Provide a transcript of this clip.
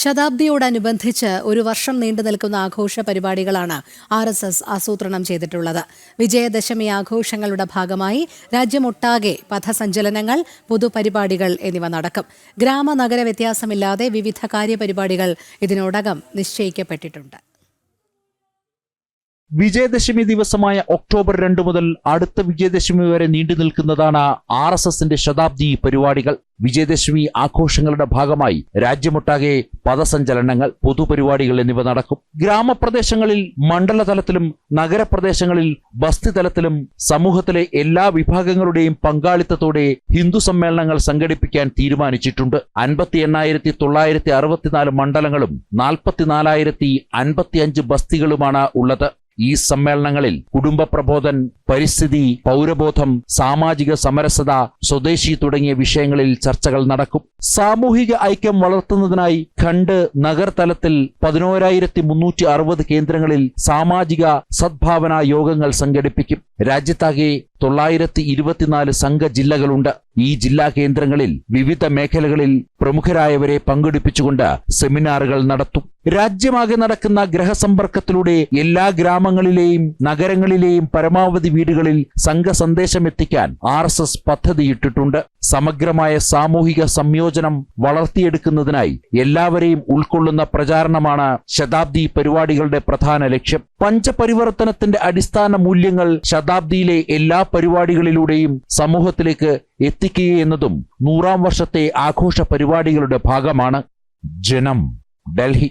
ശതാബ്ദിയോടനുബന്ധിച്ച് ഒരു വർഷം നീണ്ടു നിൽക്കുന്ന ആഘോഷ പരിപാടികളാണ് RSS ആസൂത്രണം ചെയ്തിട്ടുള്ളത്. വിജയദശമി ആഘോഷങ്ങളുടെ ഭാഗമായി രാജ്യമൊട്ടാകെ പഥസഞ്ചലനങ്ങൾ, പൊതുപരിപാടികൾ എന്നിവ നടക്കും. ഗ്രാമ-നഗര വ്യത്യാസമില്ലാതെ വിവിധ കാര്യപരിപാടികൾ ഇതിനോടകം നിശ്ചയിക്കപ്പെട്ടിട്ടുണ്ട്. വിജയദശമി ദിവസമായ ഒക്ടോബർ 2 മുതൽ അടുത്ത വിജയദശമി വരെ നീണ്ടു നിൽക്കുന്നതാണ് RSSന്റെ ശതാബ്ദി പരിപാടികൾ. വിജയദശമി ആഘോഷങ്ങളുടെ ഭാഗമായി രാജ്യമൊട്ടാകെ പഥസഞ്ചലനങ്ങൾ, പൊതുപരിപാടികൾ എന്നിവ നടക്കും. ഗ്രാമപ്രദേശങ്ങളിൽ മണ്ഡലതലത്തിലും നഗരപ്രദേശങ്ങളിൽ ബസ്തി തലത്തിലും സമൂഹത്തിലെ എല്ലാ വിഭാഗങ്ങളുടെയും പങ്കാളിത്തത്തോടെ ഹിന്ദു സമ്മേളനങ്ങൾ സംഘടിപ്പിക്കാൻ തീരുമാനിച്ചിട്ടുണ്ട്. 58,964 മണ്ഡലങ്ങളും 44,055 ബസ്തികളുമാണ് ഉള്ളത്. ഈ സമ്മേളനങ്ങളിൽ കുടുംബ പ്രബോധൻ, പരിസ്ഥിതി, പൗരബോധം, സാമാജിക സമരസത, സ്വദേശി തുടങ്ങിയ വിഷയങ്ങളിൽ ചർച്ചകൾ നടക്കും. സാമൂഹിക ഐക്യം വളർത്തുന്നതിനായി ഖണ്ഡ്, നഗർ തലത്തിൽ 11,360 കേന്ദ്രങ്ങളിൽ സാമാജിക സദ്ഭാവന യോഗങ്ങൾ സംഘടിപ്പിക്കും. രാജ്യത്താകെ 924 സംഘ ജില്ലകളുണ്ട്. ഈ ജില്ലാ കേന്ദ്രങ്ങളിൽ വിവിധ മേഖലകളിൽ പ്രമുഖരായവരെ പങ്കെടുപ്പിച്ചുകൊണ്ട് സെമിനാറുകൾ നടത്തും. രാജ്യമാകെ നടക്കുന്ന ഗ്രഹസമ്പർക്കത്തിലൂടെ എല്ലാ ഗ്രാമങ്ങളിലെയും നഗരങ്ങളിലെയും പരമാവധി വീടുകളിൽ സംഘ സന്ദേശം എത്തിക്കാൻ RSS പദ്ധതിയിട്ടിട്ടുണ്ട്. സമഗ്രമായ സാമൂഹിക സംയോജനം വളർത്തിയെടുക്കുന്നതിനായി എല്ലാവരെയും ഉൾക്കൊള്ളുന്ന പ്രചാരണമാണ് ശതാബ്ദി പരിപാടികളുടെ പ്രധാന ലക്ഷ്യം. പഞ്ചപരിവർത്തനത്തിന്റെ അടിസ്ഥാന മൂല്യങ്ങൾ ശതാബ്ദിയിലെ എല്ലാ പരിപാടികളിലൂടെയും സമൂഹത്തിലേക്ക് എത്തിക്കുകയെന്നതും 100-ാം വർഷത്തെ ആഘോഷ പരിപാടികളുടെ ഭാഗമാണ്. ജനം, ഡൽഹി.